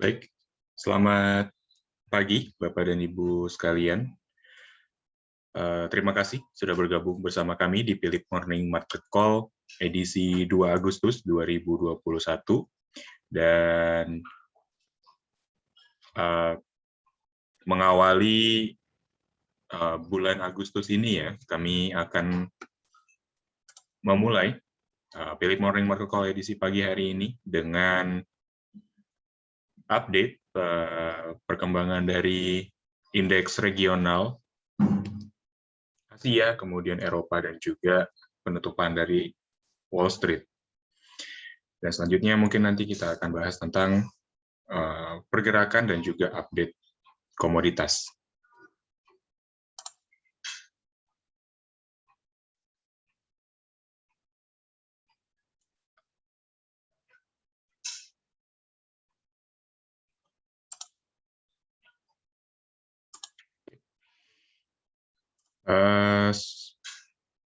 Baik, selamat pagi Bapak dan Ibu sekalian. Terima kasih sudah bergabung bersama kami di Philip Morning Market Call edisi 2 Agustus 2021. Dan mengawali bulan Agustus ini ya, kami akan memulai Philip Morning Market Call edisi pagi hari ini dengan update perkembangan dari indeks regional Asia, kemudian Eropa, dan juga penutupan dari Wall Street. Dan selanjutnya mungkin nanti kita akan bahas tentang pergerakan dan juga update komoditas.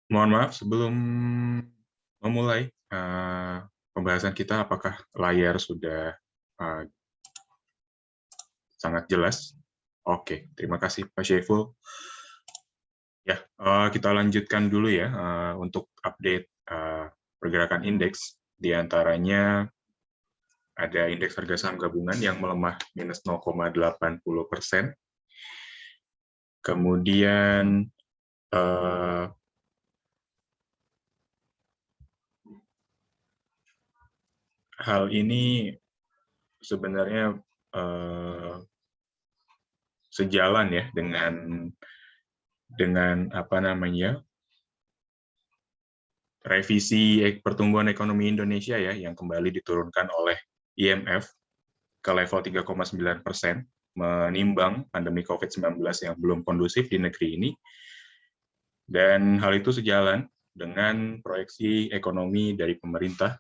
Mohon maaf, sebelum memulai pembahasan kita, apakah layar sudah sangat jelas? Oke, terima kasih Pak Syaiful. Ya, kita lanjutkan dulu ya untuk update pergerakan indeks. Di antaranya ada indeks harga saham gabungan yang melemah minus 0,80%. Kemudian hal ini sebenarnya sejalan ya dengan apa namanya revisi pertumbuhan ekonomi Indonesia ya yang kembali diturunkan oleh IMF ke level 3,9%, menimbang pandemi COVID-19 yang belum kondusif di negeri ini. Dan hal itu sejalan dengan proyeksi ekonomi dari pemerintah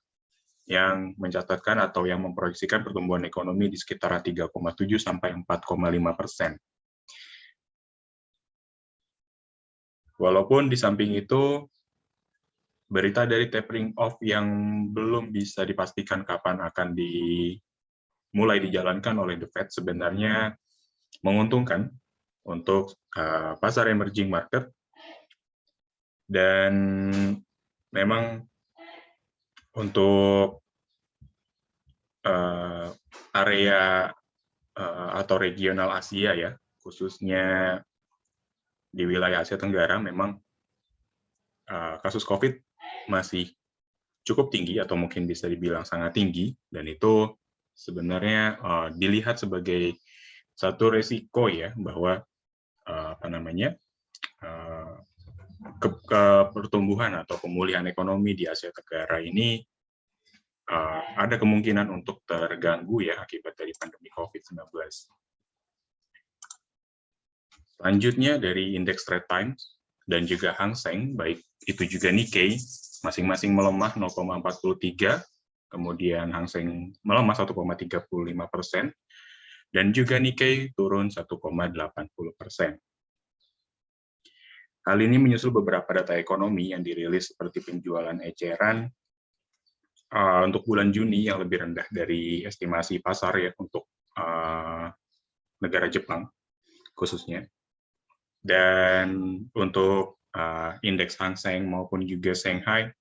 yang mencatatkan atau yang memproyeksikan pertumbuhan ekonomi di sekitar 3,7 sampai 4,5%. Walaupun di samping itu, berita dari tapering off yang belum bisa dipastikan kapan akan mulai dijalankan oleh The Fed sebenarnya menguntungkan untuk pasar emerging market, dan memang untuk area atau regional Asia ya, khususnya di wilayah Asia Tenggara, memang kasus COVID masih cukup tinggi atau mungkin bisa dibilang sangat tinggi, dan itu sebenarnya dilihat sebagai satu resiko ya bahwa apa namanya pertumbuhan atau pemulihan ekonomi di Asia Tenggara ini ada kemungkinan untuk terganggu ya akibat dari pandemi COVID-19. Selanjutnya dari indeks Straits Times dan juga Hang Seng, baik itu juga Nikkei, masing-masing melemah 0,43, kemudian Hang Seng melemah 1,35%, dan juga Nikkei turun 1,80%. Hal ini menyusul beberapa data ekonomi yang dirilis seperti penjualan eceran untuk bulan Juni yang lebih rendah dari estimasi pasar ya untuk negara Jepang khususnya. Dan untuk indeks Hang Seng maupun juga Shanghai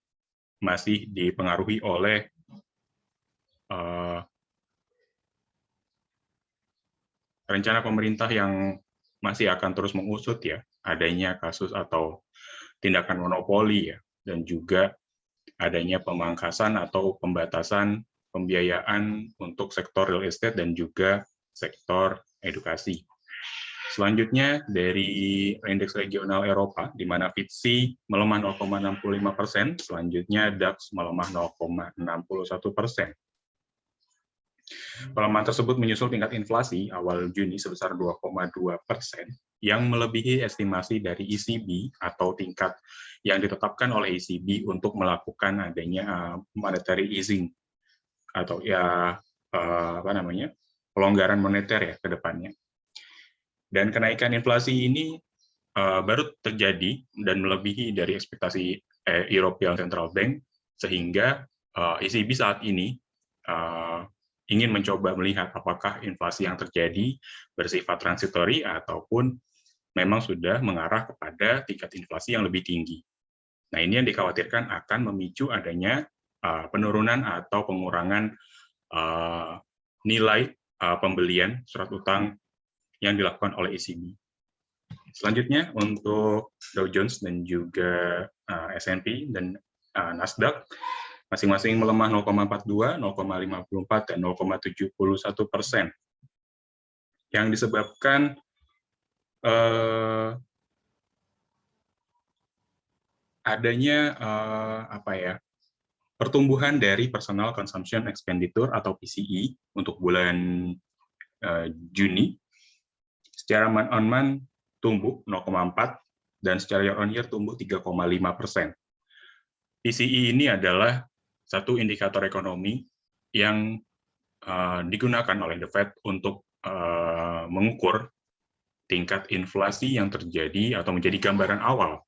masih dipengaruhi oleh rencana pemerintah yang masih akan terus mengusut ya adanya kasus atau tindakan monopoli ya, dan juga adanya pemangkasan atau pembatasan pembiayaan untuk sektor real estate dan juga sektor edukasi. Selanjutnya dari indeks regional Eropa, di mana FTSE melemah 0,65%, selanjutnya DAX melemah 0,61%. Pelemahan tersebut menyusul tingkat inflasi awal Juni sebesar 2,2% yang melebihi estimasi dari ECB atau tingkat yang ditetapkan oleh ECB untuk melakukan adanya monetary easing atau ya pelonggaran moneter ya ke depannya. Dan kenaikan inflasi ini baru terjadi dan melebihi dari ekspektasi European Central Bank, sehingga ECB saat ini ingin mencoba melihat apakah inflasi yang terjadi bersifat transitory ataupun memang sudah mengarah kepada tingkat inflasi yang lebih tinggi. Nah, ini yang dikhawatirkan akan memicu adanya penurunan atau pengurangan nilai pembelian surat utang yang dilakukan oleh ECB. Selanjutnya untuk Dow Jones dan juga S&P dan Nasdaq masing-masing melemah 0,42, 0,54, dan 0,71%. Yang disebabkan adanya pertumbuhan dari personal consumption expenditure atau PCE untuk bulan Juni secara month on month tumbuh 0,4 dan secara year on year tumbuh 3,5%. PCE ini adalah satu indikator ekonomi yang digunakan oleh The Fed untuk mengukur tingkat inflasi yang terjadi atau menjadi gambaran awal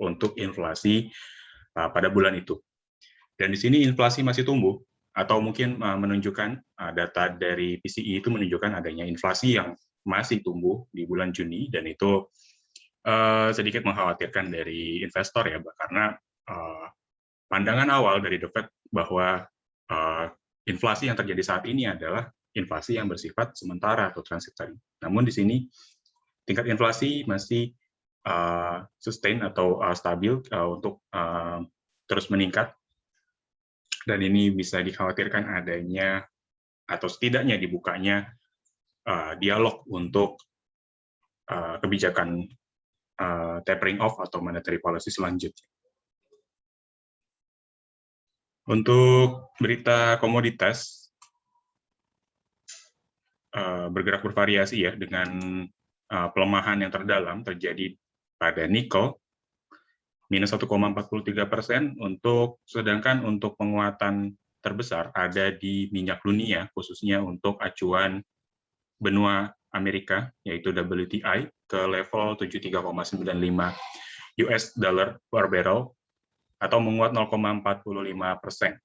untuk inflasi pada bulan itu. Dan di sini inflasi masih tumbuh, atau mungkin menunjukkan data dari PCE itu menunjukkan adanya inflasi yang masih tumbuh di bulan Juni, dan itu sedikit mengkhawatirkan dari investor ya, karena pandangan awal dari The Fed bahwa inflasi yang terjadi saat ini adalah inflasi yang bersifat sementara atau transitory. Namun di sini tingkat inflasi masih sustain atau stabil untuk terus meningkat, dan ini bisa dikhawatirkan adanya atau setidaknya dibukanya dialog untuk kebijakan tapering off atau monetary policy selanjutnya. Untuk berita komoditas bergerak bervariasi ya, dengan pelemahan yang terdalam terjadi pada nikel minus 1,43%, sedangkan untuk penguatan terbesar ada di minyak dunia, khususnya untuk acuan benua Amerika, yaitu WTI, ke level 73,95 US dollar per barrel, atau menguat 0,45%.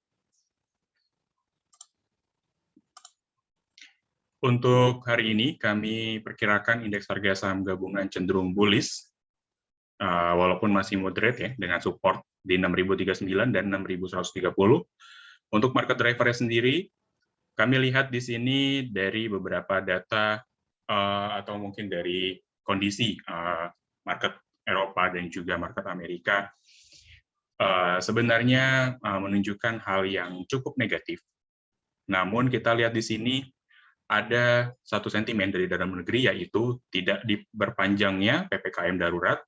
Untuk hari ini, kami perkirakan indeks harga saham gabungan cenderung bullish, walaupun masih moderate ya, dengan support di 6.039 dan 6.130. Untuk market driver sendiri, kami lihat di sini dari beberapa data atau mungkin dari kondisi market Eropa dan juga market Amerika, sebenarnya menunjukkan hal yang cukup negatif. Namun kita lihat di sini ada satu sentimen dari dalam negeri, yaitu tidak diperpanjangnya PPKM darurat,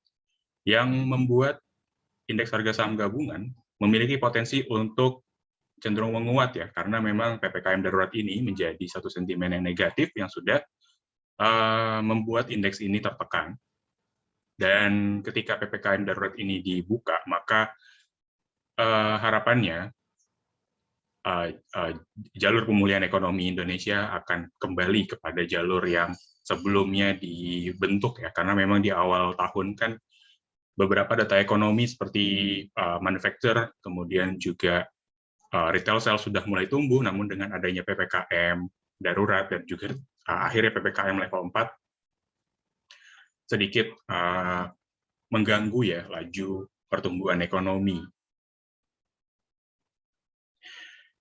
yang membuat indeks harga saham gabungan memiliki potensi untuk cenderung menguat ya, karena memang PPKM darurat ini menjadi satu sentimen yang negatif yang sudah membuat indeks ini tertekan. Dan ketika PPKM darurat ini dibuka, maka harapannya jalur pemulihan ekonomi Indonesia akan kembali kepada jalur yang sebelumnya dibentuk ya, karena memang di awal tahun kan beberapa data ekonomi seperti manufacture, kemudian juga retail sales sudah mulai tumbuh, namun dengan adanya PPKM darurat dan juga akhirnya PPKM level 4 sedikit mengganggu ya laju pertumbuhan ekonomi.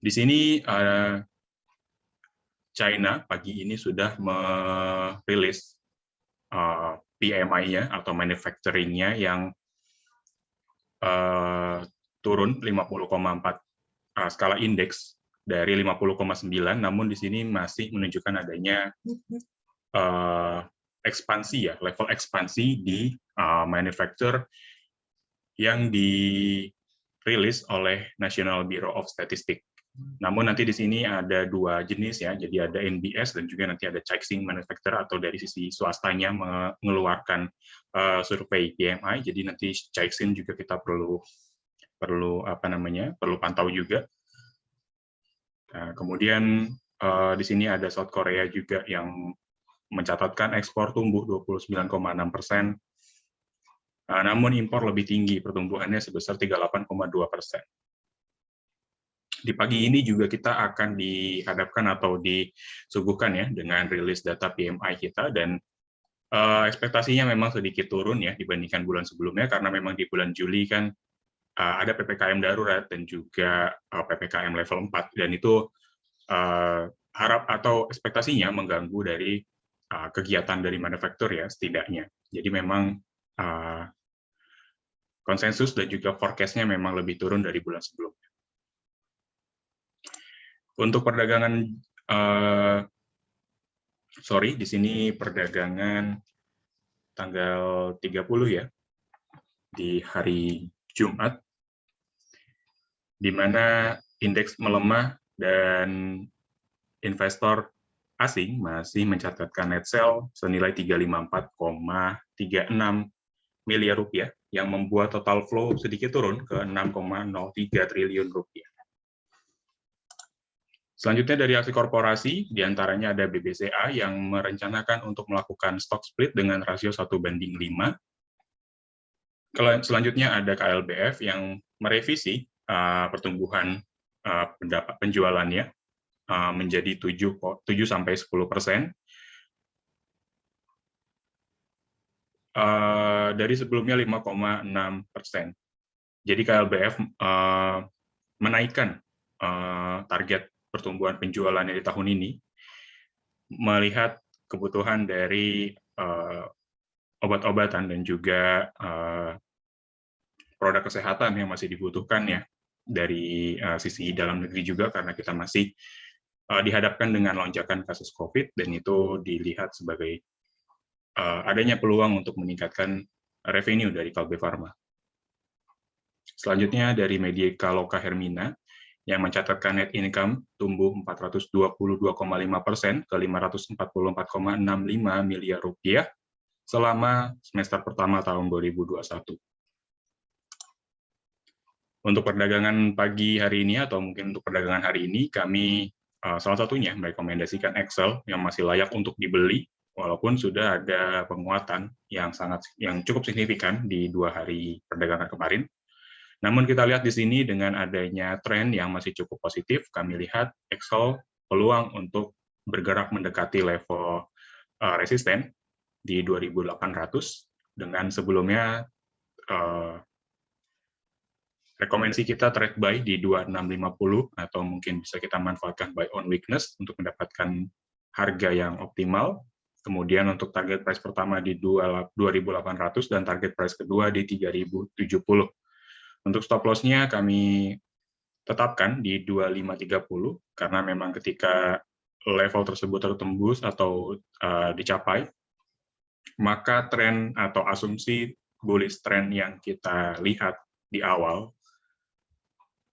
Di sini China pagi ini sudah merilis PMI-nya atau manufacturing-nya yang turun 50,4 skala indeks dari 50,9, namun di sini masih menunjukkan adanya ekspansi ya, level ekspansi di manufacture yang dirilis oleh National Bureau of Statistics. Namun nanti di sini ada dua jenis ya, jadi ada NBS dan juga nanti ada Caixin Manufacturer atau dari sisi swastanya mengeluarkan survei PMI. Jadi nanti Caixin juga kita perlu pantau juga. Nah, kemudian di sini ada South Korea juga yang mencatatkan ekspor tumbuh 29,6%. Namun impor lebih tinggi, pertumbuhannya sebesar 38,2%. Di pagi ini juga kita akan dihadapkan atau disuguhkan ya dengan rilis data PMI kita, dan ekspektasinya memang sedikit turun ya dibandingkan bulan sebelumnya, karena memang di bulan Juli kan ada PPKM darurat dan juga PPKM level 4, dan itu harap atau ekspektasinya mengganggu dari kegiatan dari manufaktur ya setidaknya. Jadi memang konsensus dan juga forecast-nya memang lebih turun dari bulan sebelumnya. Untuk perdagangan, di sini perdagangan tanggal 30 ya, di hari Jumat, di mana indeks melemah dan investor asing masih mencatatkan net sell senilai 354,36 miliar rupiah, yang membuat total flow sedikit turun ke 6,03 triliun rupiah. Selanjutnya dari aksi korporasi, diantaranya ada BBCA yang merencanakan untuk melakukan stock split dengan rasio 1:5. Selanjutnya ada KLBF yang merevisi pertumbuhan penjualannya menjadi 7-10%. Dari sebelumnya 5,6%. Jadi KLBF menaikkan target pertumbuhan penjualannya di tahun ini, melihat kebutuhan dari obat-obatan dan juga produk kesehatan yang masih dibutuhkan ya dari sisi dalam negeri juga, karena kita masih dihadapkan dengan lonjakan kasus COVID, dan itu dilihat sebagai adanya peluang untuk meningkatkan revenue dari Kalbe Farma. Selanjutnya dari Medica Loka Hermina yang mencatatkan net income tumbuh 422,5% ke 544,65 miliar rupiah selama semester pertama tahun 2021. Untuk perdagangan pagi hari ini atau mungkin untuk perdagangan hari ini, kami salah satunya merekomendasikan Excel yang masih layak untuk dibeli, walaupun sudah ada penguatan yang cukup signifikan di 2 hari perdagangan kemarin. Namun kita lihat di sini dengan adanya tren yang masih cukup positif, kami lihat Excel peluang untuk bergerak mendekati level resisten di 2.800, dengan sebelumnya rekomendasi kita trade buy di 2.650, atau mungkin bisa kita manfaatkan buy on weakness untuk mendapatkan harga yang optimal. Kemudian untuk target price pertama di 2.800 dan target price kedua di 3.070. Untuk stop loss-nya kami tetapkan di 2530, karena memang ketika level tersebut tertembus atau dicapai, maka tren atau asumsi bullish trend yang kita lihat di awal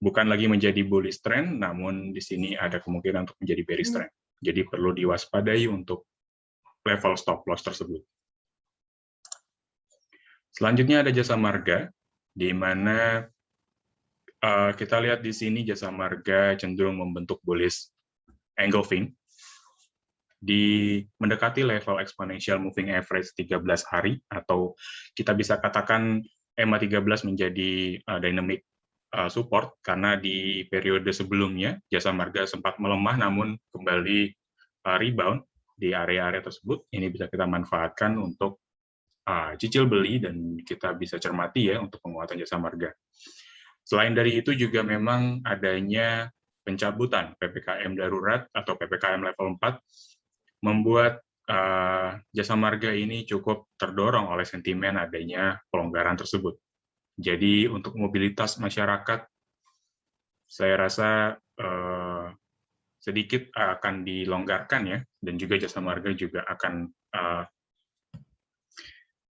bukan lagi menjadi bullish trend, namun di sini ada kemungkinan untuk menjadi bearish trend. Jadi perlu diwaspadai untuk level stop loss tersebut. Selanjutnya ada Jasa Marga, di mana kita lihat di sini Jasa Marga cenderung membentuk bullish engulfing di mendekati level exponential moving average 13 hari, atau kita bisa katakan EMA 13 menjadi dynamic support, karena di periode sebelumnya Jasa Marga sempat melemah namun kembali rebound di area-area tersebut. Ini bisa kita manfaatkan untuk cicil beli, dan kita bisa cermati ya untuk penguatan Jasa Marga. Selain dari itu juga memang adanya pencabutan PPKM darurat atau PPKM level 4 membuat Jasa Marga ini cukup terdorong oleh sentimen adanya pelonggaran tersebut. Jadi untuk mobilitas masyarakat, saya rasa sedikit akan dilonggarkan ya, dan juga Jasa Marga juga akan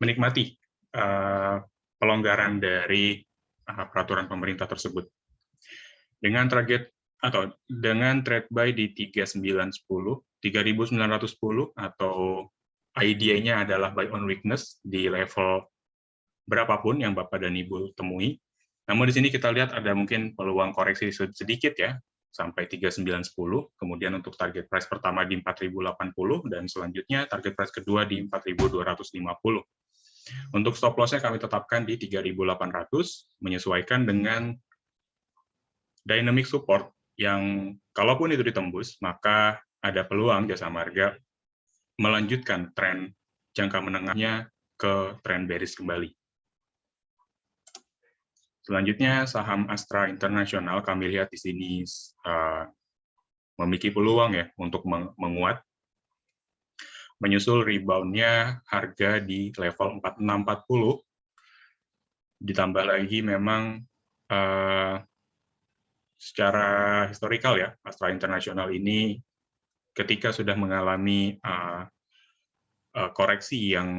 menikmati pelonggaran dari peraturan pemerintah tersebut. Dengan target atau dengan trade buy di 3.910 atau idenya adalah buy on weakness di level berapapun yang Bapak dan Ibu temui. Namun di sini kita lihat ada mungkin peluang koreksi sedikit ya, sampai 3.910, kemudian untuk target price pertama di 4.080, dan selanjutnya target price kedua di 4.250. Untuk stop loss-nya kami tetapkan di 3.800, menyesuaikan dengan dynamic support yang kalaupun itu ditembus, maka ada peluang jasa marga melanjutkan tren jangka menengahnya ke tren bearish kembali. Selanjutnya, saham Astra International kami lihat di sini memiliki peluang ya untuk menguat, menyusul rebound-nya harga di level 4640. Ditambah lagi memang secara historikal ya, Astra International ini ketika sudah mengalami koreksi yang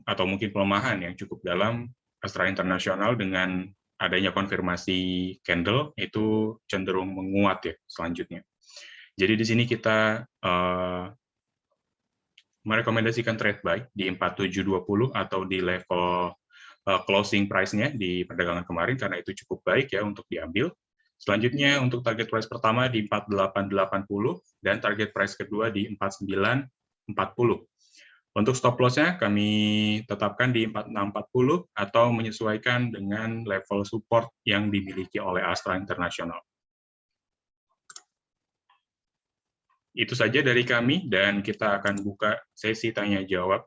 atau mungkin pelemahan yang cukup dalam, Astra International dengan adanya konfirmasi candle itu cenderung menguat ya selanjutnya. Jadi di sini kita merekomendasikan trade buy di 4720 atau di level closing price-nya di perdagangan kemarin karena itu cukup baik ya untuk diambil. Selanjutnya untuk target price pertama di 4880 dan target price kedua di 4940. Untuk stop loss-nya kami tetapkan di 4640 atau menyesuaikan dengan level support yang dimiliki oleh Astra International. Itu saja dari kami dan kita akan buka sesi tanya jawab.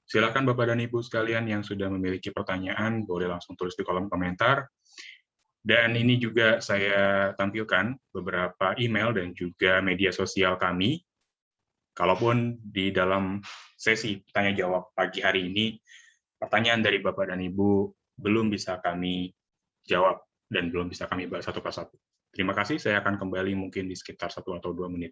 Silakan Bapak dan Ibu sekalian yang sudah memiliki pertanyaan boleh langsung tulis di kolom komentar. Dan ini juga saya tampilkan beberapa email dan juga media sosial kami. Kalaupun di dalam sesi tanya jawab pagi hari ini, pertanyaan dari Bapak dan Ibu belum bisa kami jawab dan belum bisa kami bahas satu persatu. Terima kasih, saya akan kembali mungkin di sekitar 1 atau 2 menit.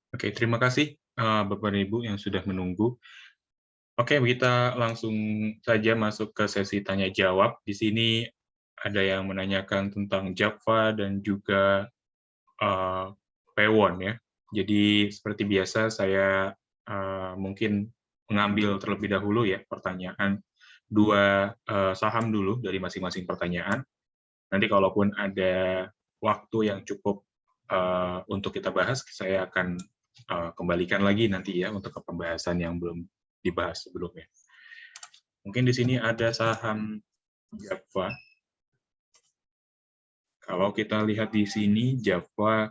Oke, terima kasih Bapak dan Ibu yang sudah menunggu. Oke, kita langsung saja masuk ke sesi tanya jawab. Di sini ada yang menanyakan tentang Java dan juga Pewon ya. Jadi seperti biasa saya mungkin mengambil terlebih dahulu ya pertanyaan dua saham dulu dari masing-masing pertanyaan. Nanti kalaupun ada waktu yang cukup untuk kita bahas, saya akan kembalikan lagi nanti ya untuk ke pembahasan yang belum dibahas sebelumnya. Mungkin di sini ada saham Java. Kalau kita lihat di sini Java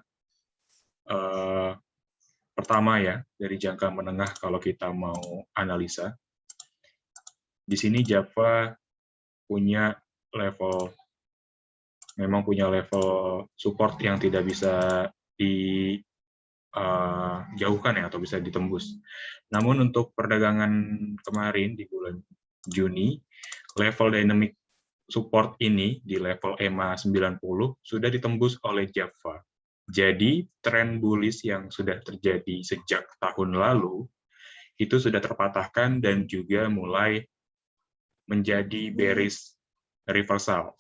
pertama ya dari jangka menengah kalau kita mau analisa. Di sini Java memang punya level support yang tidak bisa dijauhkan ya atau bisa ditembus. Namun untuk perdagangan kemarin di bulan Juni, level dynamic support ini di level EMA 90 sudah ditembus oleh Java. Jadi tren bullish yang sudah terjadi sejak tahun lalu itu sudah terpatahkan dan juga mulai menjadi bearish reversal.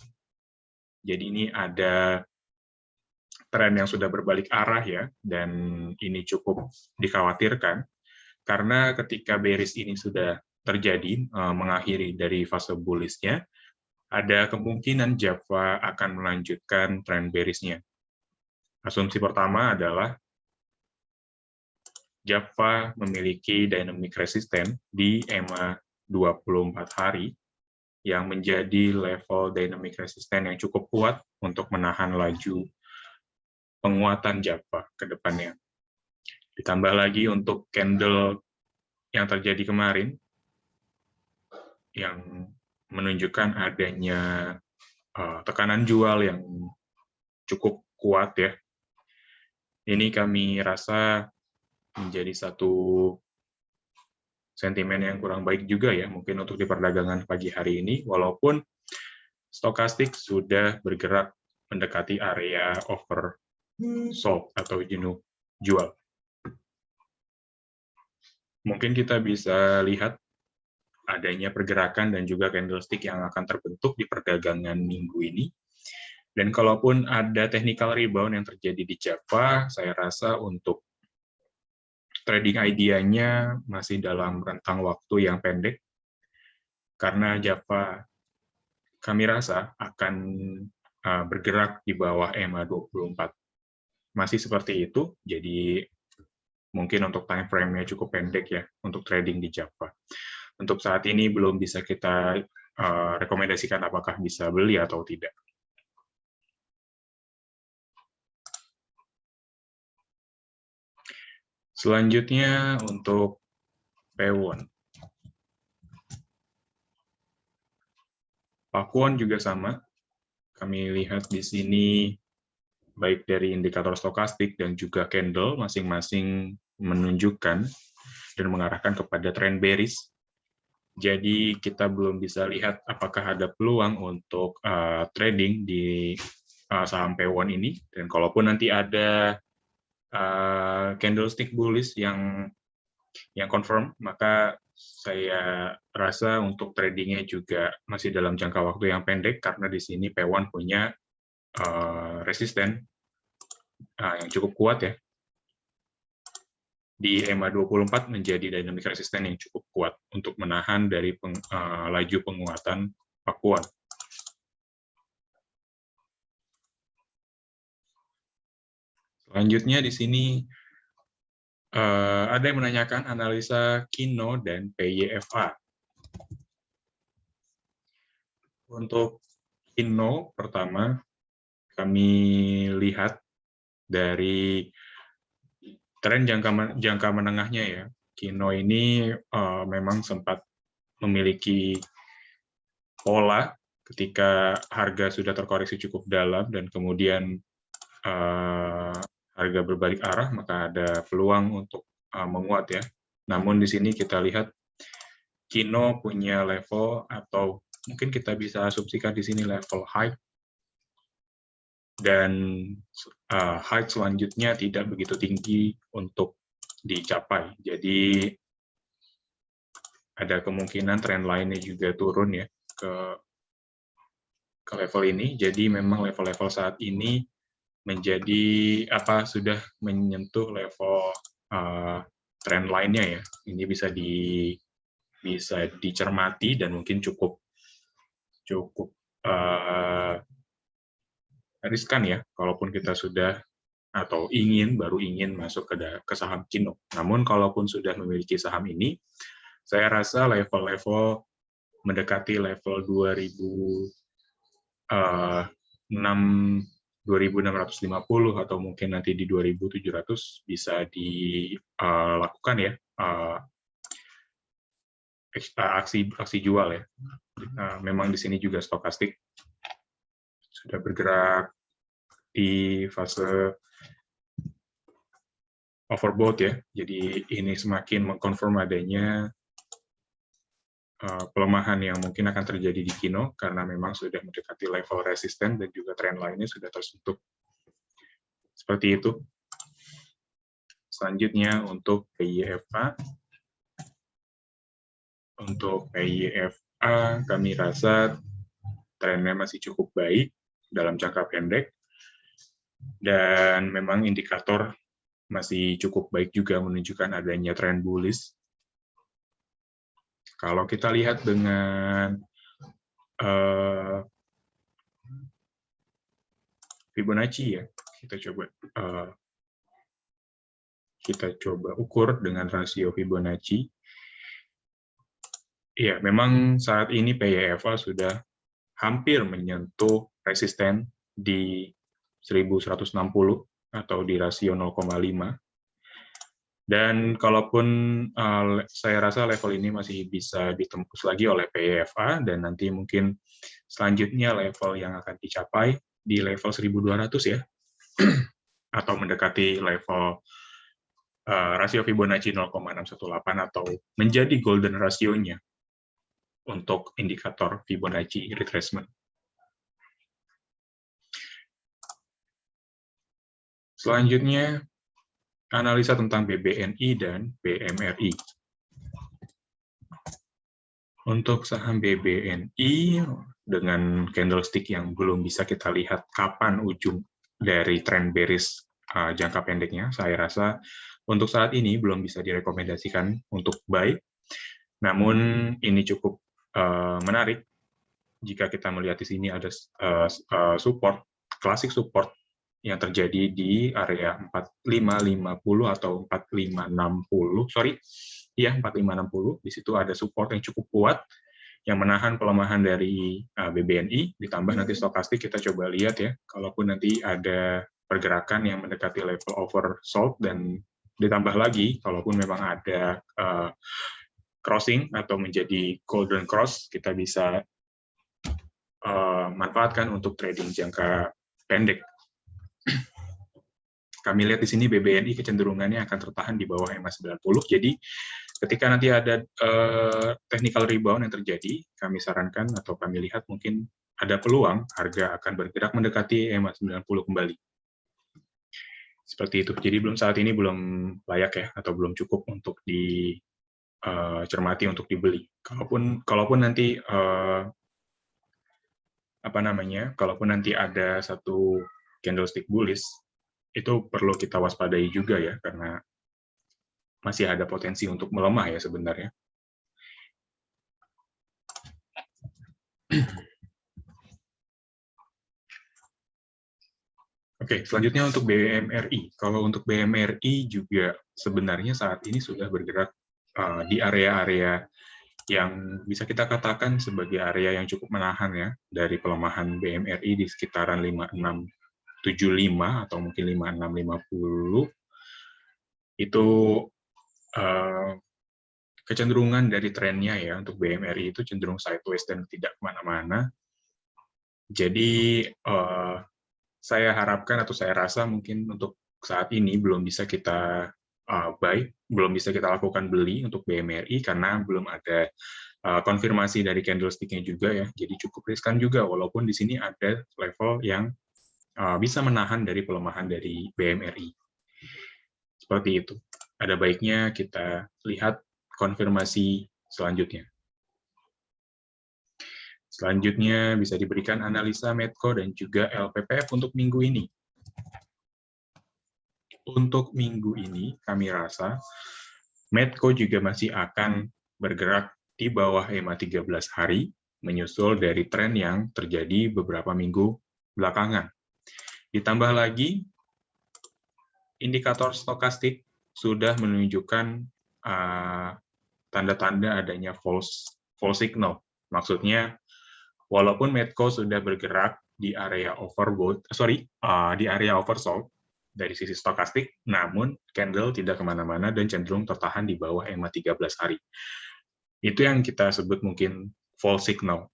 Jadi ini ada tren yang sudah berbalik arah ya, dan ini cukup dikhawatirkan karena ketika bearish ini sudah terjadi, mengakhiri dari fase bullish-nya, ada kemungkinan Java akan melanjutkan tren bearish-nya. Asumsi pertama adalah Java memiliki dynamic resistance di EMA 24 hari yang menjadi level dynamic resistance yang cukup kuat untuk menahan laju penguatan Java ke depannya. Ditambah lagi untuk candle yang terjadi kemarin, yang menunjukkan adanya tekanan jual yang cukup kuat ya. Ini kami rasa menjadi satu sentimen yang kurang baik juga ya, mungkin untuk di perdagangan pagi hari ini, walaupun stokastik sudah bergerak mendekati area oversold atau jenuh jual. Mungkin kita bisa lihat adanya pergerakan dan juga candlestick yang akan terbentuk di perdagangan minggu ini. Dan kalaupun ada technical rebound yang terjadi di Java, saya rasa untuk trading idea-nya masih dalam rentang waktu yang pendek, karena Java kami rasa akan bergerak di bawah EMA 24. Masih seperti itu, jadi mungkin untuk time frame-nya cukup pendek ya untuk trading di Java. Untuk saat ini belum bisa kita rekomendasikan apakah bisa beli atau tidak. Selanjutnya untuk Paewon. Pakuan juga sama. Kami lihat di sini baik dari indikator stokastik dan juga candle masing-masing menunjukkan dan mengarahkan kepada tren bearish. Jadi kita belum bisa lihat apakah ada peluang untuk trading di saham Paewon ini. Dan kalaupun nanti ada candlestick bullish yang confirm, maka saya rasa untuk tradingnya juga masih dalam jangka waktu yang pendek karena di sini Paewon punya resisten yang cukup kuat ya. Di EMA 24 menjadi dynamic resisten yang cukup kuat untuk menahan dari laju penguatan Pakuan. Selanjutnya di sini ada yang menanyakan analisa Kino dan PYFA. Untuk Kino pertama kami lihat dari tren jangka menengahnya ya. Kino ini memang sempat memiliki pola ketika harga sudah terkoreksi cukup dalam dan kemudian harga berbalik arah, maka ada peluang untuk menguat ya. Namun di sini kita lihat Kino punya level atau mungkin kita bisa asumsikan di sini level high dan high selanjutnya tidak begitu tinggi untuk dicapai. Jadi ada kemungkinan tren lainnya juga turun ya ke level ini. Jadi memang level-level saat ini menjadi sudah menyentuh level tren lainnya ya. Ini bisa dicermati dan mungkin cukup riskan ya, kalaupun kita sudah atau baru ingin masuk ke saham Kino. Namun kalaupun sudah memiliki saham ini, saya rasa level-level mendekati level 2650 atau mungkin nanti di 2700 bisa dilakukan ya aksi jual ya. Memang di sini juga stokastik sudah bergerak di fase overbought ya. Jadi ini semakin mengkonfirm adanya pelemahan yang mungkin akan terjadi di Kino karena memang sudah mendekati level resisten dan juga tren lainnya sudah tersentuh. Seperti itu. Selanjutnya untuk PYFA. Untuk PYFA, kami rasa trennya masih cukup baik dalam jangka pendek, dan memang indikator masih cukup baik juga menunjukkan adanya tren bullish. Kalau kita lihat dengan Fibonacci ya, kita coba ukur dengan rasio Fibonacci. Ya, memang saat ini PYFA sudah hampir menyentuh resisten di 1160 atau di rasio 0,5. Dan kalaupun saya rasa level ini masih bisa ditembus lagi oleh PYFA, dan nanti mungkin selanjutnya level yang akan dicapai di level 1200 ya, atau mendekati level rasio Fibonacci 0,618 atau menjadi golden rasionya untuk indikator Fibonacci retracement. Selanjutnya, analisa tentang BBNI dan BMRI. Untuk saham BBNI, dengan candlestick yang belum bisa kita lihat kapan ujung dari tren bearish jangka pendeknya, saya rasa untuk saat ini belum bisa direkomendasikan untuk buy. Namun ini cukup menarik jika kita melihat di sini ada support, klasik support yang terjadi di area 4550 atau 4560, sorry, ya 4560. Di situ ada support yang cukup kuat yang menahan pelemahan dari BBNI, ditambah nanti stokastik kita coba lihat ya, kalaupun nanti ada pergerakan yang mendekati level oversold, dan ditambah lagi kalaupun memang ada crossing atau menjadi golden cross, kita bisa manfaatkan untuk trading jangka pendek. Kami lihat di sini BBNI kecenderungannya akan tertahan di bawah EMA 90. Jadi ketika nanti ada technical rebound yang terjadi, kami sarankan atau kami lihat mungkin ada peluang harga akan bergerak mendekati EMA 90 kembali. Seperti itu. Jadi saat ini belum layak ya, atau belum cukup untuk dicermati untuk dibeli. Kalaupun nanti kalaupun nanti ada satu candlestick bullish, itu perlu kita waspadai juga ya, karena masih ada potensi untuk melemah ya sebenarnya. Oke, selanjutnya untuk BMRI. Kalau untuk BMRI juga sebenarnya saat ini sudah bergerak di area-area yang bisa kita katakan sebagai area yang cukup menahan ya, dari pelemahan BMRI di sekitaran 5675 atau mungkin 5650. Itu kecenderungan dari trennya ya untuk BMRI itu cenderung sideways dan tidak kemana-mana. Jadi saya harapkan atau saya rasa mungkin untuk saat ini belum bisa kita buy, belum bisa kita lakukan beli untuk BMRI karena belum ada konfirmasi dari candlestick-nya juga ya. Jadi cukup riskan juga walaupun di sini ada level yang bisa menahan dari pelemahan dari BMRI. Seperti itu. Ada baiknya kita lihat konfirmasi selanjutnya. Selanjutnya bisa diberikan analisa Medco dan juga LPPF untuk minggu ini. Untuk minggu ini, kami rasa Medco juga masih akan bergerak di bawah EMA 13 hari, menyusul dari tren yang terjadi beberapa minggu belakangan. Ditambah lagi, indikator stokastik sudah menunjukkan tanda-tanda adanya false signal. Maksudnya, walaupun Medco sudah bergerak di area di area oversold dari sisi stokastik, namun candle tidak kemana-mana dan cenderung tertahan di bawah EMA 13 hari. Itu yang kita sebut mungkin false signal.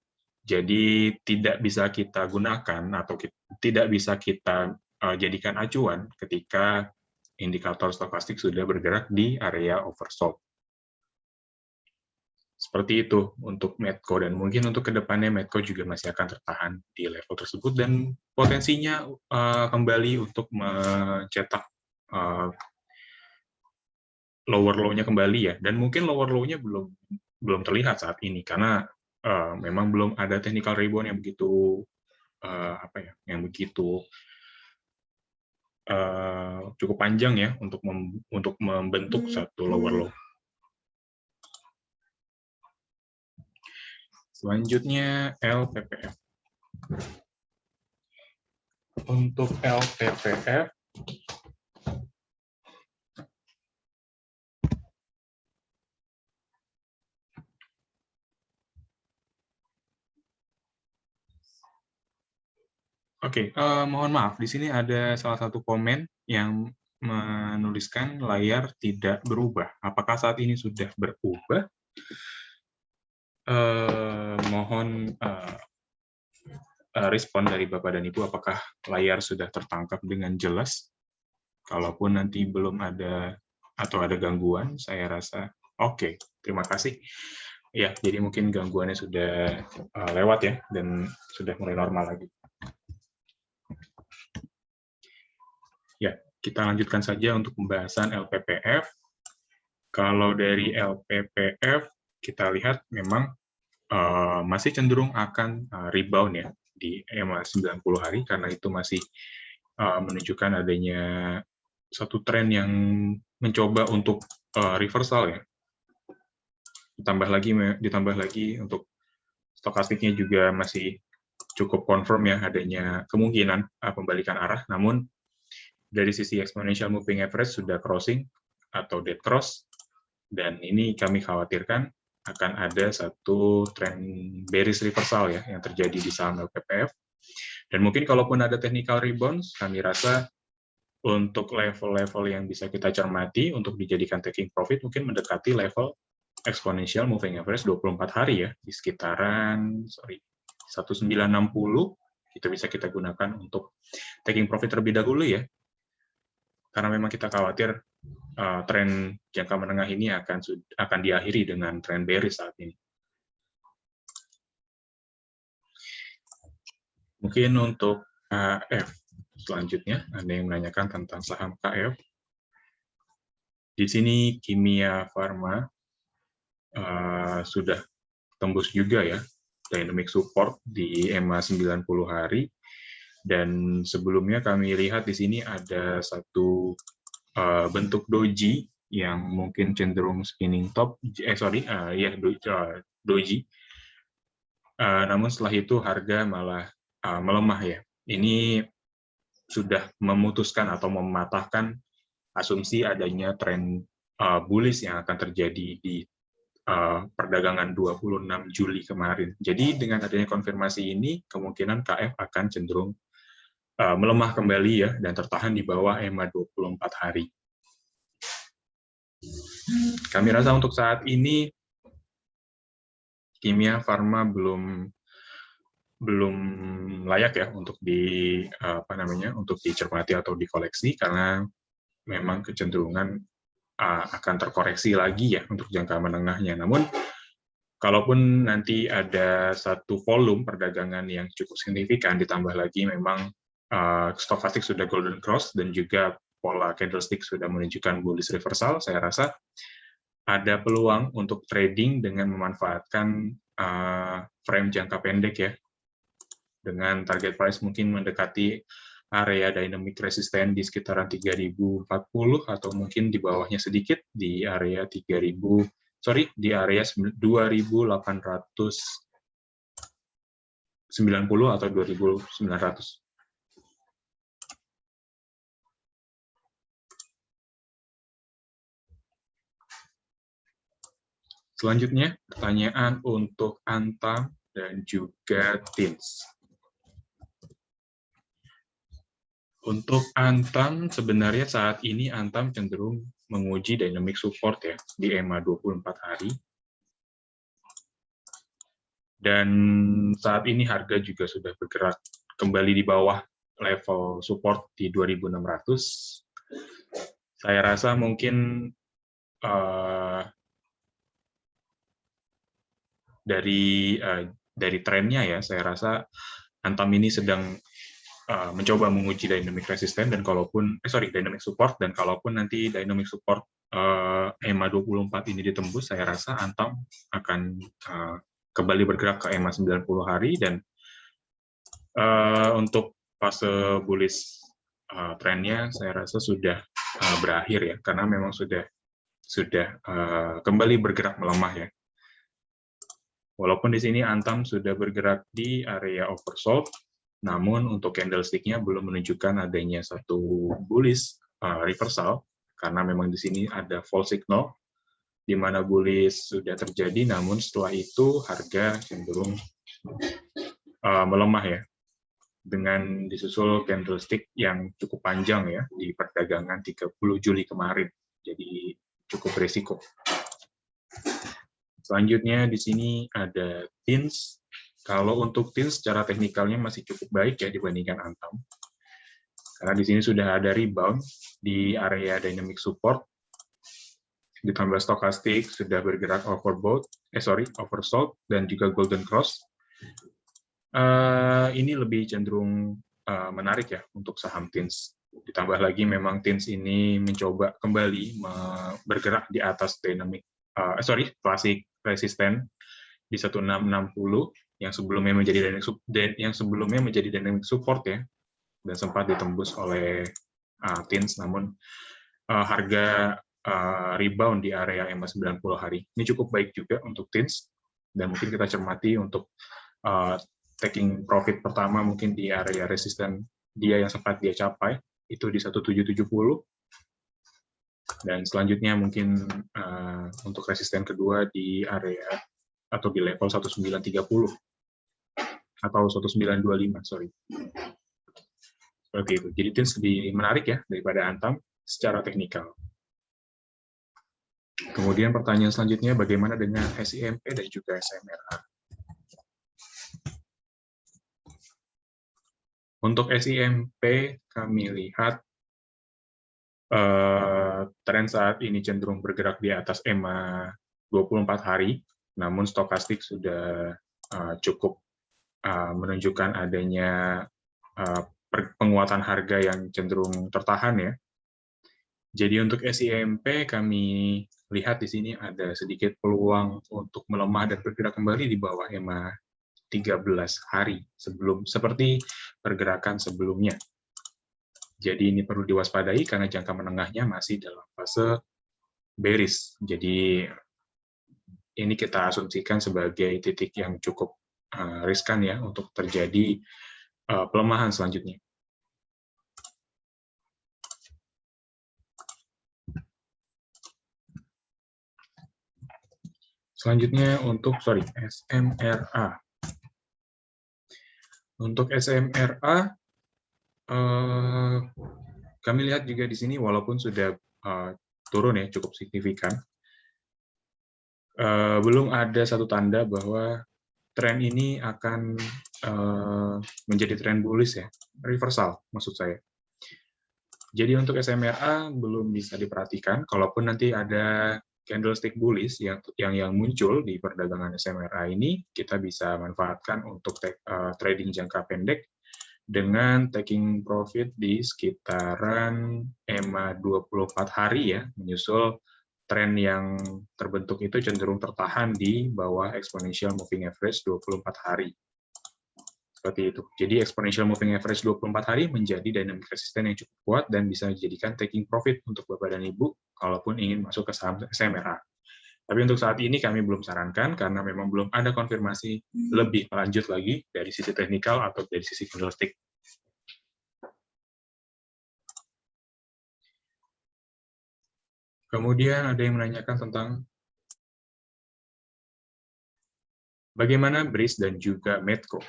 Jadi tidak bisa kita gunakan atau tidak bisa kita jadikan acuan ketika indikator stokastik sudah bergerak di area oversold. Seperti itu untuk Medco, dan mungkin untuk kedepannya Medco juga masih akan tertahan di level tersebut dan potensinya kembali untuk mencetak lower low-nya kembali ya, dan mungkin lower low-nya belum terlihat saat ini karena memang belum ada technical rebound yang begitu cukup panjang ya untuk membentuk satu lower low. Selanjutnya LPPF. Untuk LPPF Oke, mohon maaf, di sini ada salah satu komen yang menuliskan layar tidak berubah. Apakah saat ini sudah berubah? Mohon respon dari Bapak dan Ibu, apakah layar sudah tertangkap dengan jelas? Kalaupun nanti belum ada atau ada gangguan, saya rasa oke. Terima kasih. Ya, jadi mungkin gangguannya sudah lewat ya, dan sudah mulai normal lagi. Ya, kita lanjutkan saja untuk pembahasan LPPF. Kalau dari LPPF, kita lihat memang masih cenderung akan rebound ya di EMA 90 hari, karena itu masih menunjukkan adanya satu tren yang mencoba untuk reversal ya. Ditambah lagi untuk stokastiknya juga masih cukup confirm ya adanya kemungkinan pembalikan arah, namun dari sisi exponential moving average sudah crossing atau dead cross, dan ini kami khawatirkan akan ada satu trend bearish reversal ya yang terjadi di saham LPPF. Dan mungkin kalaupun ada technical rebounds, kami rasa untuk level-level yang bisa kita cermati untuk dijadikan taking profit mungkin mendekati level exponential moving average 24 hari ya, di sekitaran 1960 itu bisa kita gunakan untuk taking profit terlebih dahulu ya. Karena memang kita khawatir tren jangka menengah ini akan diakhiri dengan tren bearish saat ini. Mungkin untuk KF selanjutnya, ada yang menanyakan tentang saham KF. Di sini Kimia Farma sudah tembus juga ya, dynamic support di EMA 90 hari. Dan sebelumnya kami lihat di sini ada satu bentuk doji yang mungkin cenderung spinning top, doji. Namun setelah itu harga malah melemah ya. Ini sudah memutuskan atau mematahkan asumsi adanya tren bullish yang akan terjadi di perdagangan 26 Juli kemarin. Jadi dengan adanya konfirmasi ini, kemungkinan KF akan cenderung melemah kembali ya, dan tertahan di bawah EMA 24 hari. Kami rasa untuk saat ini Kimia Farma belum layak ya untuk untuk dicermati atau dikoleksi, karena memang kecenderungan akan terkoreksi lagi ya untuk jangka menengahnya. Namun kalaupun nanti ada satu volume perdagangan yang cukup signifikan, ditambah lagi memang stokastik sudah golden cross dan juga pola candlestick sudah menunjukkan bullish reversal, saya rasa ada peluang untuk trading dengan memanfaatkan frame jangka pendek ya, dengan target price mungkin mendekati area dynamic resistance di sekitaran 3040 atau mungkin di bawahnya sedikit di area 2800 atau 2900. Selanjutnya, pertanyaan untuk Antam dan juga Tins. Untuk Antam, sebenarnya saat ini Antam cenderung menguji dynamic support ya, di EMA 24 hari. Dan saat ini harga juga sudah bergerak kembali di bawah level support di 2600. Saya rasa mungkin dari trennya ya, saya rasa Antam ini sedang mencoba menguji dynamic resistance, dan dynamic support, dan kalaupun nanti dynamic support EMA 24 ini ditembus, saya rasa Antam akan kembali bergerak ke EMA 90 hari, dan untuk fase bullish trennya saya rasa sudah berakhir ya, karena memang sudah kembali bergerak melemah ya. Walaupun di sini Antam sudah bergerak di area oversold, namun untuk candlestick-nya belum menunjukkan adanya satu bullish reversal, karena memang di sini ada false signal, di mana bullish sudah terjadi, namun setelah itu harga cenderung melemah ya, dengan disusul candlestick yang cukup panjang ya di perdagangan 30 Juli kemarin. Jadi cukup beresiko. Selanjutnya di sini ada TINS. Kalau untuk TINS secara teknikalnya masih cukup baik ya dibandingkan Antam. Karena di sini sudah ada rebound di area dynamic support. Ditambah stokastik sudah bergerak oversold dan juga golden cross. Ini lebih cenderung menarik ya untuk saham TINS. Ditambah lagi memang TINS ini mencoba kembali bergerak di atas klasik resisten di 1660 yang sebelumnya menjadi dynamic support ya, dan sempat ditembus oleh TINS, namun harga rebound di area EMA 90 hari. Ini cukup baik juga untuk TINS, dan mungkin kita cermati untuk taking profit pertama mungkin di area resisten dia yang sempat dia capai, itu di 1770, dan selanjutnya mungkin untuk resisten kedua di area atau di level 1930 atau 1925, sorry. Seperti itu. Jadi TINS lebih menarik ya daripada Antam secara teknikal. Kemudian pertanyaan selanjutnya, bagaimana dengan SIMP dan juga SMRA? Untuk SIMP kami lihat tren saat ini cenderung bergerak di atas EMA 24 hari, namun stokastik sudah cukup menunjukkan adanya penguatan harga yang cenderung tertahan ya. Jadi untuk SIMP kami lihat di sini ada sedikit peluang untuk melemah dan bergerak kembali di bawah EMA 13 hari seperti pergerakan sebelumnya. Jadi ini perlu diwaspadai karena jangka menengahnya masih dalam fase bearish. Jadi ini kita asumsikan sebagai titik yang cukup riskan ya untuk terjadi pelemahan selanjutnya. Selanjutnya untuk SMRA. Untuk SMRA kami lihat juga di sini walaupun sudah turun ya cukup signifikan, belum ada satu tanda bahwa tren ini akan menjadi tren bullish ya, reversal maksud saya. Jadi untuk SMRA belum bisa diperhatikan, kalaupun nanti ada candlestick bullish yang muncul di perdagangan SMRA ini, kita bisa manfaatkan untuk trading jangka pendek dengan taking profit di sekitaran EMA 24 hari ya, menyusul tren yang terbentuk itu cenderung tertahan di bawah exponential moving average 24 hari. Seperti itu. Jadi exponential moving average 24 hari menjadi dynamic resisten yang cukup kuat dan bisa dijadikan taking profit untuk Bapak dan Ibu kalaupun ingin masuk ke saham SMRA. Tapi untuk saat ini kami belum sarankan karena memang belum ada konfirmasi lebih lanjut lagi dari sisi teknikal atau dari sisi candlestick. Kemudian ada yang menanyakan tentang bagaimana BRIS dan juga Medco.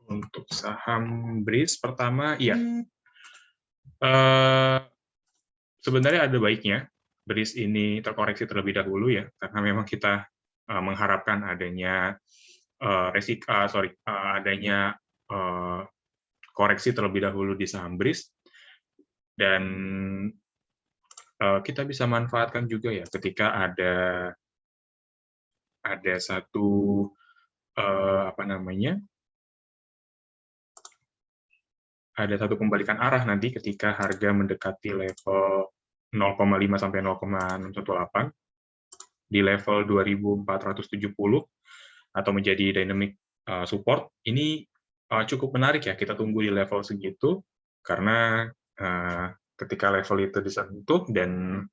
Untuk saham BRIS pertama, iya. Sebenarnya ada baiknya BRIS ini terkoreksi terlebih dahulu ya, karena memang kita mengharapkan adanya adanya koreksi terlebih dahulu di saham BRIS, dan kita bisa manfaatkan juga ya ketika ada satu ada satu pembalikan arah nanti ketika harga mendekati level 0,5 sampai 0,618 di level 2470 atau menjadi dynamic support. Ini cukup menarik ya, kita tunggu di level segitu karena ketika level itu disentuh dan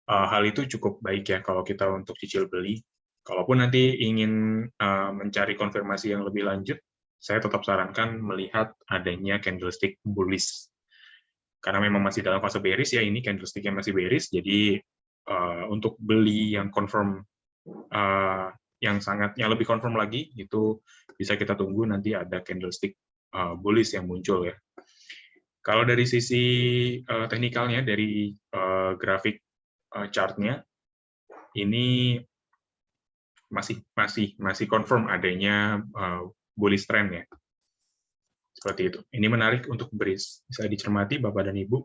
hal itu cukup baik ya kalau kita untuk cicil beli. Kalaupun nanti ingin mencari konfirmasi yang lebih lanjut, saya tetap sarankan melihat adanya candlestick bullish. Karena memang masih dalam fase bearish ya, ini candlestick-nya masih bearish, jadi untuk beli yang confirm, yang lebih confirm lagi, itu bisa kita tunggu nanti ada candlestick bullish yang muncul ya. Kalau dari sisi teknikalnya, dari grafik chart-nya, ini masih confirm adanya bullish trend ya. Seperti itu. Ini menarik untuk BRIS. Bisa dicermati Bapak dan Ibu,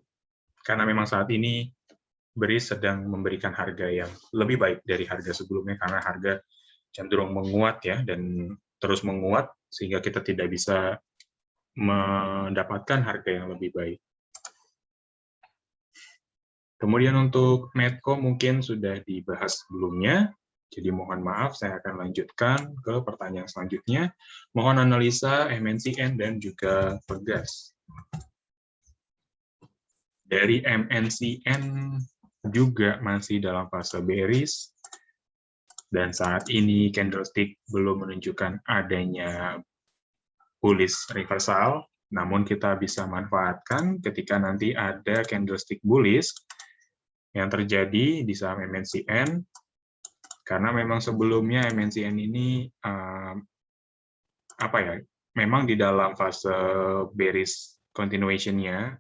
karena memang saat ini BRIS sedang memberikan harga yang lebih baik dari harga sebelumnya, karena harga cenderung menguat ya, dan terus menguat, sehingga kita tidak bisa mendapatkan harga yang lebih baik. Kemudian untuk Medco mungkin sudah dibahas sebelumnya, jadi mohon maaf, saya akan lanjutkan ke pertanyaan selanjutnya. Mohon analisa MNCN dan juga Pegas. Dari MNCN juga masih dalam fase bearish, dan saat ini candlestick belum menunjukkan adanya bullish reversal, namun kita bisa manfaatkan ketika nanti ada candlestick bullish yang terjadi di saham MNCN, karena memang sebelumnya MNCN ini memang di dalam fase bearish continuation-nya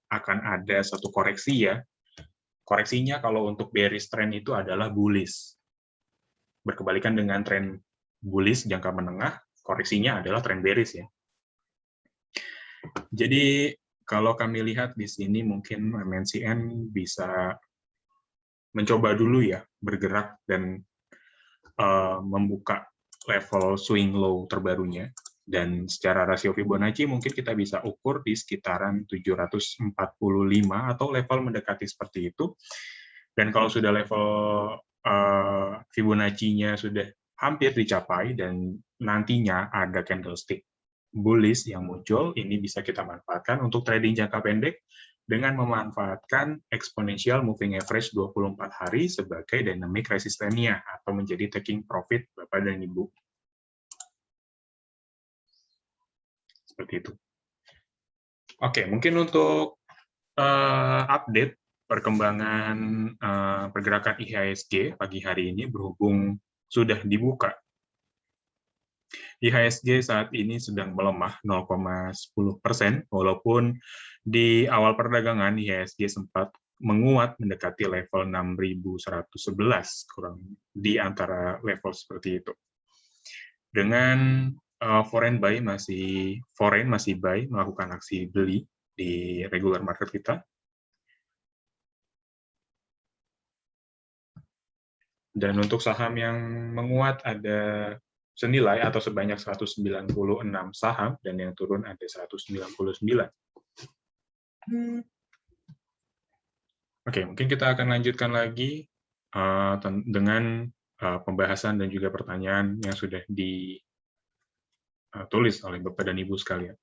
akan ada satu koreksi ya. Koreksinya kalau untuk bearish trend itu adalah bullish. Berkebalikan dengan tren bullish jangka menengah, koreksinya adalah tren bearish ya. Jadi kalau kami lihat di sini mungkin MNCN bisa mencoba dulu ya bergerak dan membuka level swing low terbarunya, dan secara rasio Fibonacci mungkin kita bisa ukur di sekitaran 745 atau level mendekati seperti itu. Dan kalau sudah level Fibonacci-nya sudah hampir dicapai dan nantinya ada candlestick bullish yang muncul, ini bisa kita manfaatkan untuk trading jangka pendek dengan memanfaatkan exponential moving average 24 hari sebagai dynamic resistennya atau menjadi taking profit Bapak dan Ibu. Seperti itu. Oke, mungkin untuk update perkembangan pergerakan IHSG pagi hari ini, berhubung sudah dibuka, IHSG saat ini sedang melemah 0,10%, walaupun di awal perdagangan IHSG sempat menguat mendekati level 6.111, kurang di antara level seperti itu. Dengan foreign masih buy melakukan aksi beli di regular market kita. Dan untuk saham yang menguat ada senilai atau sebanyak 196 saham, dan yang turun ada 199. Oke, mungkin kita akan lanjutkan lagi dengan pembahasan dan juga pertanyaan yang sudah ditulis oleh Bapak dan Ibu sekalian.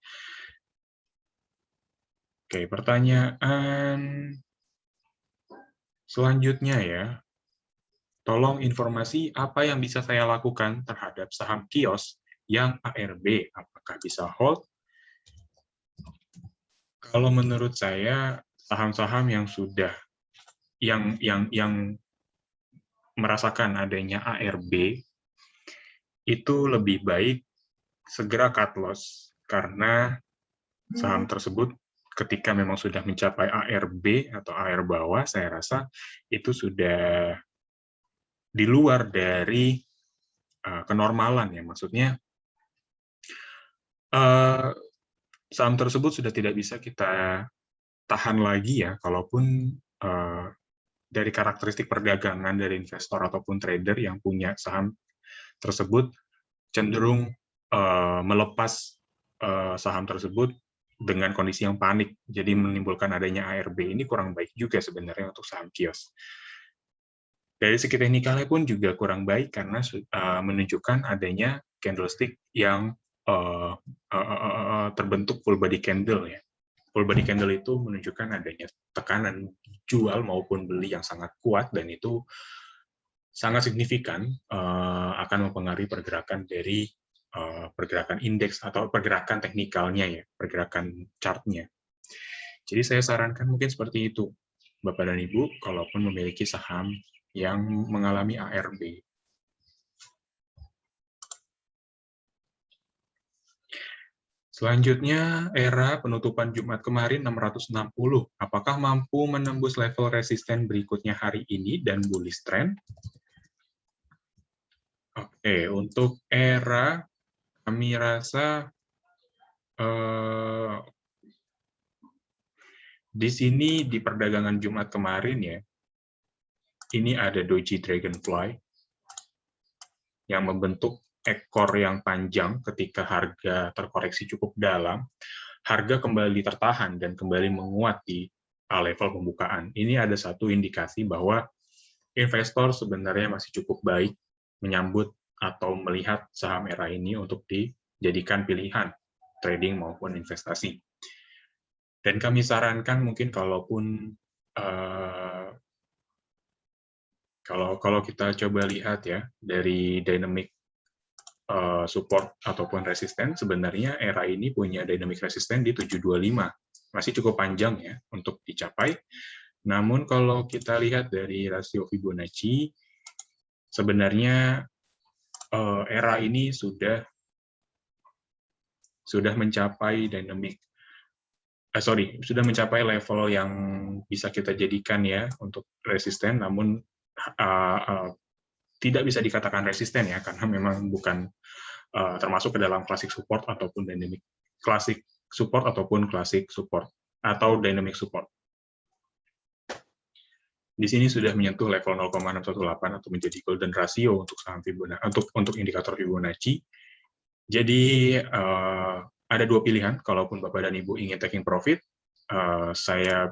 Oke, pertanyaan selanjutnya ya. Tolong informasi apa yang bisa saya lakukan terhadap saham kios yang ARB, apakah bisa hold? Kalau menurut saya, saham-saham yang sudah yang merasakan adanya ARB itu lebih baik segera cut loss, karena saham tersebut ketika memang sudah mencapai ARB atau AR bawah, saya rasa itu sudah di luar dari kenormalan ya, maksudnya saham tersebut sudah tidak bisa kita tahan lagi ya, kalaupun dari karakteristik perdagangan dari investor ataupun trader yang punya saham tersebut cenderung melepas saham tersebut dengan kondisi yang panik, jadi menimbulkan adanya ARB. Ini kurang baik juga sebenarnya untuk saham kios. Dari segi teknikalnya pun juga kurang baik karena menunjukkan adanya candlestick yang terbentuk full body candle ya. Full body candle itu menunjukkan adanya tekanan jual maupun beli yang sangat kuat, dan itu sangat signifikan akan mempengaruhi pergerakan dari pergerakan indeks atau pergerakan teknikalnya ya, pergerakan chartnya. Jadi saya sarankan mungkin seperti itu, Bapak dan Ibu, kalaupun memiliki saham yang mengalami ARB. Selanjutnya, era penutupan Jumat kemarin 660. Apakah mampu menembus level resisten berikutnya hari ini dan bullish trend? Oke, untuk era, kami rasa di sini di perdagangan Jumat kemarin ya, ini ada Doji Dragonfly yang membentuk ekor yang panjang ketika harga terkoreksi cukup dalam, harga kembali tertahan dan kembali menguat di level pembukaan. Ini ada satu indikasi bahwa investor sebenarnya masih cukup baik menyambut atau melihat saham era ini untuk dijadikan pilihan trading maupun investasi. Dan kami sarankan mungkin kalaupun kalau kita coba lihat ya dari dynamic support ataupun resisten, sebenarnya era ini punya dynamic resisten di 725. Masih cukup panjang ya untuk dicapai. Namun kalau kita lihat dari rasio Fibonacci, sebenarnya era ini sudah mencapai sudah mencapai level yang bisa kita jadikan ya untuk resisten, namun tidak bisa dikatakan resisten ya, karena memang bukan termasuk ke dalam classic support ataupun dynamic classic support ataupun classic support atau dynamic support. Di sini sudah menyentuh level 0,618 atau menjadi golden ratio untuk saham Fibonacci, untuk indikator Fibonacci. Jadi ada dua pilihan, kalaupun Bapak dan Ibu ingin taking profit, saya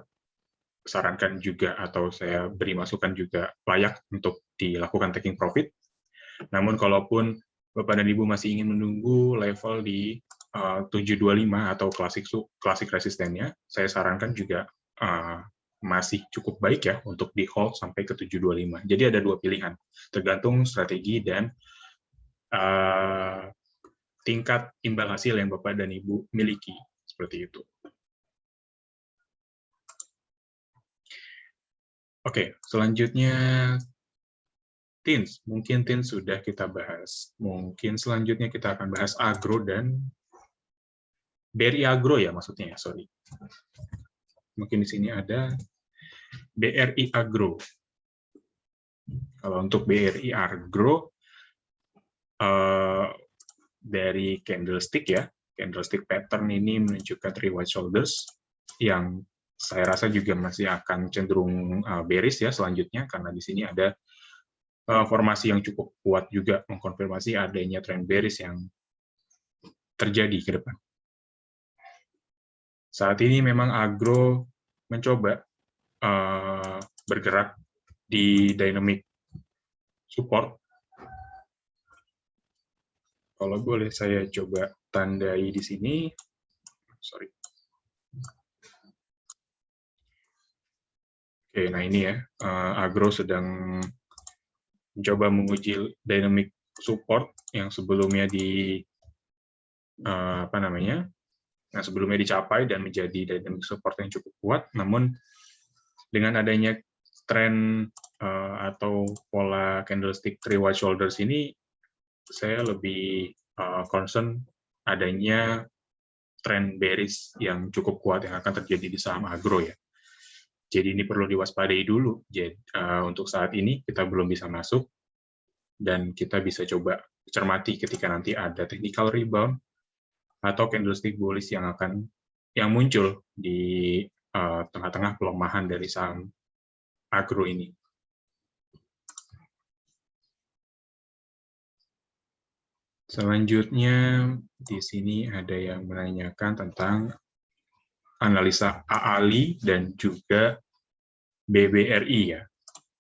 sarankan juga atau saya beri masukan juga layak untuk dilakukan taking profit. Namun kalaupun Bapak dan Ibu masih ingin menunggu level di 725 atau klasik resistennya, saya sarankan juga masih cukup baik ya untuk di hold sampai ke 725. Jadi ada dua pilihan, tergantung strategi dan tingkat imbal hasil yang Bapak dan Ibu miliki, seperti itu. Oke, selanjutnya TINS. Mungkin TINS sudah kita bahas. Mungkin selanjutnya kita akan bahas agro dan BRI Agro ya maksudnya ya, sorry. Mungkin di sini ada BRI Agro. Kalau untuk BRI Agro, dari candlestick ya, candlestick pattern ini menunjukkan three white shoulders yang saya rasa juga masih akan cenderung bearish ya selanjutnya, karena di sini ada formasi yang cukup kuat juga mengkonfirmasi adanya trend bearish yang terjadi ke depan. Saat ini memang agro mencoba bergerak di dynamic support. Kalau boleh saya coba tandai di sini, sorry. Oke, nah ini ya, agro sedang mencoba menguji dynamic support yang sebelumnya yang sebelumnya dicapai dan menjadi dynamic support yang cukup kuat. Namun dengan adanya tren atau pola candlestick three white shoulders ini, saya lebih concern adanya tren bearish yang cukup kuat yang akan terjadi di saham agro ya. Jadi ini perlu diwaspadai dulu. Jadi untuk saat ini kita belum bisa masuk, dan kita bisa coba cermati ketika nanti ada technical rebound atau candlestick bullish yang muncul di tengah-tengah pelemahan dari saham agro ini. Selanjutnya di sini ada yang menanyakan tentang analisa AALI dan juga BBRI ya.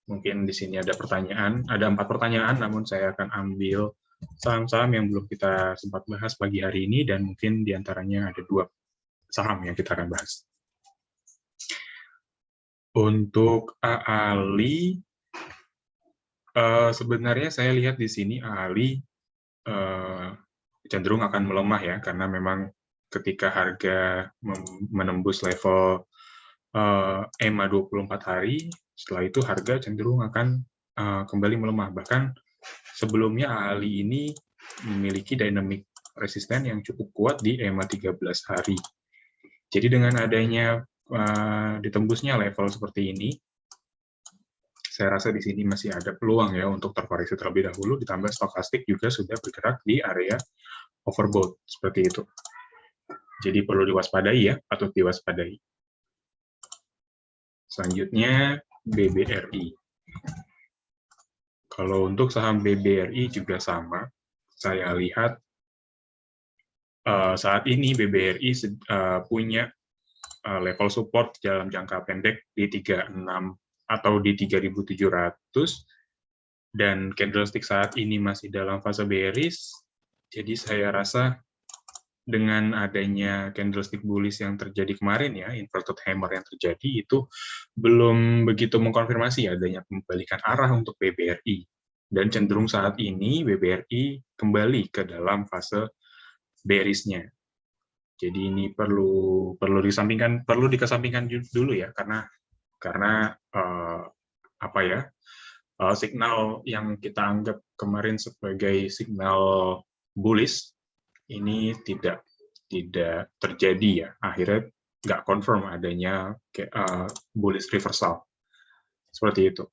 Mungkin di sini ada pertanyaan, ada 4 pertanyaan, namun saya akan ambil saham-saham yang belum kita sempat bahas pagi hari ini, dan mungkin diantaranya ada 2 saham yang kita akan bahas. Untuk AALI, sebenarnya saya lihat di sini AALI cenderung akan melemah ya, karena memang ketika harga menembus level EMA 24 hari, setelah itu harga cenderung akan kembali melemah. Bahkan sebelumnya AALI ini memiliki dynamic resisten yang cukup kuat di EMA 13 hari. Jadi dengan adanya ditembusnya level seperti ini, saya rasa di sini masih ada peluang ya untuk terkoreksi terlebih dahulu, ditambah stokastik juga sudah bergerak di area overbought, seperti itu. Jadi perlu diwaspadai ya, patut diwaspadai. Selanjutnya BBRI. Kalau untuk saham BBRI juga sama, saya lihat saat ini BBRI punya level support dalam jangka pendek di 36 atau di 3.700, dan candlestick saat ini masih dalam fase bearish. Jadi saya rasa dengan adanya candlestick bullish yang terjadi kemarin ya, inverted hammer yang terjadi, itu belum begitu mengkonfirmasi adanya pembalikan arah untuk BBRI. Dan cenderung saat ini BBRI kembali ke dalam fase bearish-nya. Jadi ini perlu dikesampingkan dulu ya, karena apa ya, signal yang kita anggap kemarin sebagai signal bullish ini tidak terjadi ya, akhirnya nggak confirm adanya bullish reversal seperti itu.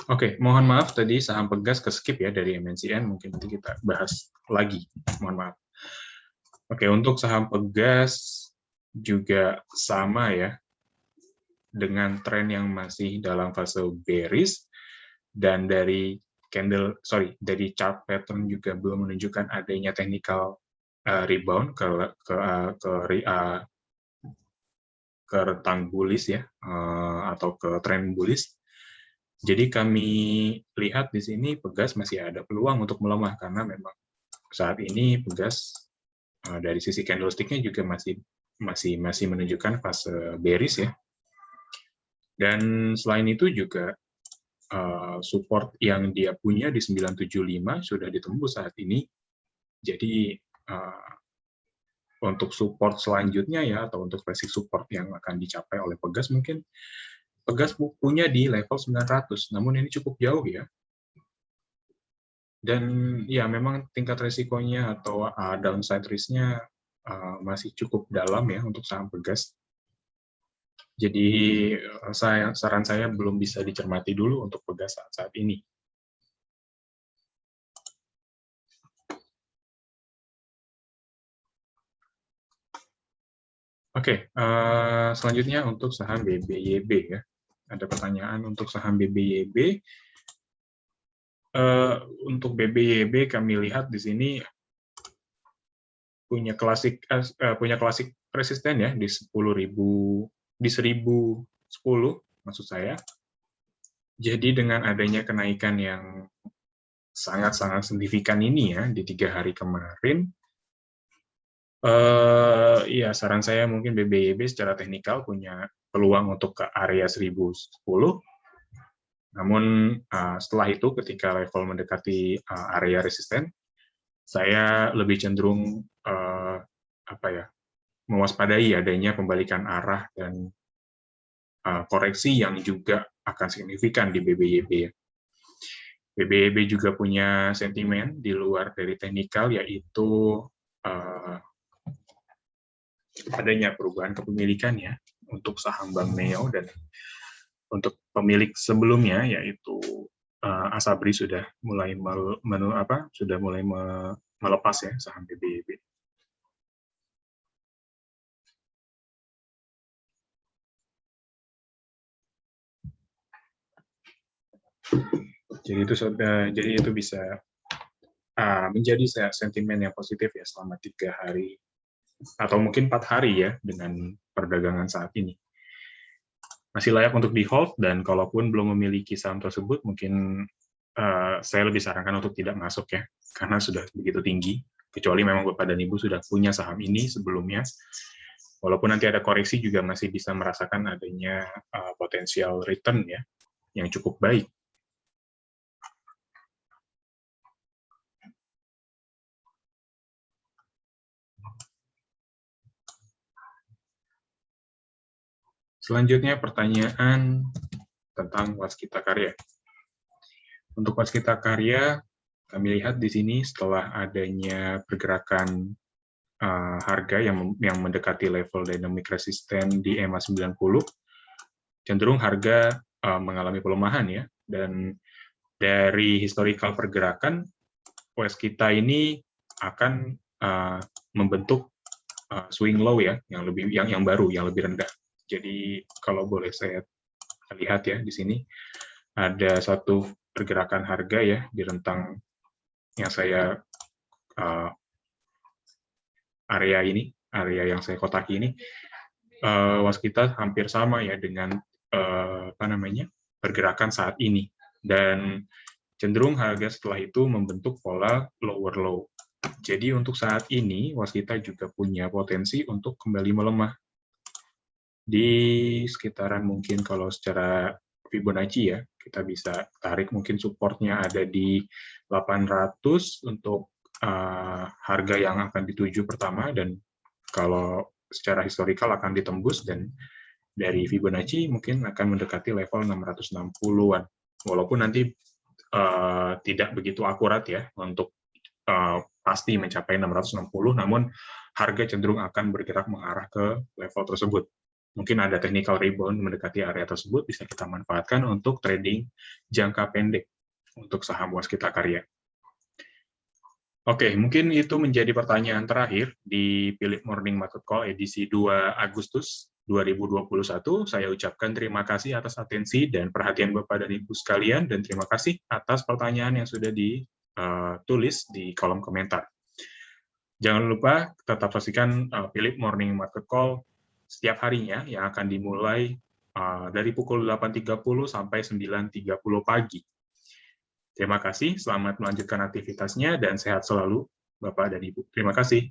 Oke, mohon maaf tadi saham Pegas ke skip ya dari MNCN, mungkin nanti kita bahas lagi, mohon maaf. Oke, untuk saham Pegas juga sama ya, dengan tren yang masih dalam fase bearish, dan dari chart pattern juga belum menunjukkan adanya technical rebound ke rentang bullish ya, atau ke tren bullish. Jadi kami lihat di sini Pegas masih ada peluang untuk melemah, karena memang saat ini Pegas dari sisi candlestick-nya juga masih menunjukkan fase bearish ya. Dan selain itu juga support yang dia punya di 975 sudah ditembus saat ini. Jadi untuk support selanjutnya ya, atau untuk basic support yang akan dicapai oleh Pegas, mungkin Pegas punya di level 900, namun ini cukup jauh ya. Dan ya memang tingkat resikonya atau downside risk-nya masih cukup dalam ya untuk saham Pegas. Jadi saran saya belum bisa dicermati dulu untuk Pegas saat ini. Oke, selanjutnya untuk saham BBYB ya. Ada pertanyaan untuk saham BBYB. Untuk BBYB kami lihat di sini punya klasik resisten ya di 10.010 maksud saya. Jadi dengan adanya kenaikan yang sangat-sangat signifikan ini ya di 3 hari kemarin, ya saran saya mungkin BBYB secara teknikal punya peluang untuk ke area 1010. Namun setelah itu ketika level mendekati area resisten, saya lebih cenderung mewaspadai adanya pembalikan arah dan koreksi yang juga akan signifikan di BBYB. BBYB juga punya sentimen di luar dari teknikal, yaitu adanya perubahan kepemilikan ya untuk saham Bank Neo, dan untuk pemilik sebelumnya yaitu Asabri sudah mulai melepas ya saham BBYB. Jadi itu bisa menjadi sentimen yang positif ya selama 3 hari atau mungkin 4 hari ya dengan perdagangan saat ini. Masih layak untuk di hold, dan kalaupun belum memiliki saham tersebut, mungkin saya lebih sarankan untuk tidak masuk ya, karena sudah begitu tinggi, kecuali memang Bapak dan Ibu sudah punya saham ini sebelumnya. Walaupun nanti ada koreksi, juga masih bisa merasakan adanya potensial return ya, yang cukup baik. Selanjutnya pertanyaan tentang Waskita Karya. Untuk Waskita Karya, kami lihat di sini setelah adanya pergerakan harga yang mendekati level dynamic resistance di EMA 90, cenderung harga mengalami pelemahan ya, dan dari historical pergerakan Waskita ini akan membentuk swing low ya, yang baru, yang lebih rendah. Jadi kalau boleh saya lihat ya di sini ada satu pergerakan harga ya di rentang yang saya area yang saya kotaki ini, Waskita hampir sama ya dengan pergerakan saat ini, dan cenderung harga setelah itu membentuk pola lower low. Jadi untuk saat ini Waskita juga punya potensi untuk kembali melemah di sekitaran, mungkin kalau secara Fibonacci ya, kita bisa tarik mungkin supportnya ada di 800 untuk harga yang akan dituju pertama, dan kalau secara historical akan ditembus, dan dari Fibonacci mungkin akan mendekati level 660-an. Walaupun nanti tidak begitu akurat ya untuk pasti mencapai 660, namun harga cenderung akan bergerak mengarah ke level tersebut. Mungkin ada technical rebound mendekati area tersebut, bisa kita manfaatkan untuk trading jangka pendek untuk saham Waskita Karya. Oke, mungkin itu menjadi pertanyaan terakhir di Philip Morning Market Call edisi 2 Agustus 2021. Saya ucapkan terima kasih atas atensi dan perhatian Bapak dan Ibu sekalian, dan terima kasih atas pertanyaan yang sudah ditulis di kolom komentar. Jangan lupa tetap saksikan Philip Morning Market Call setiap harinya, yang akan dimulai dari pukul 8.30 sampai 9.30 pagi. Terima kasih, selamat melanjutkan aktivitasnya, dan sehat selalu Bapak dan Ibu. Terima kasih.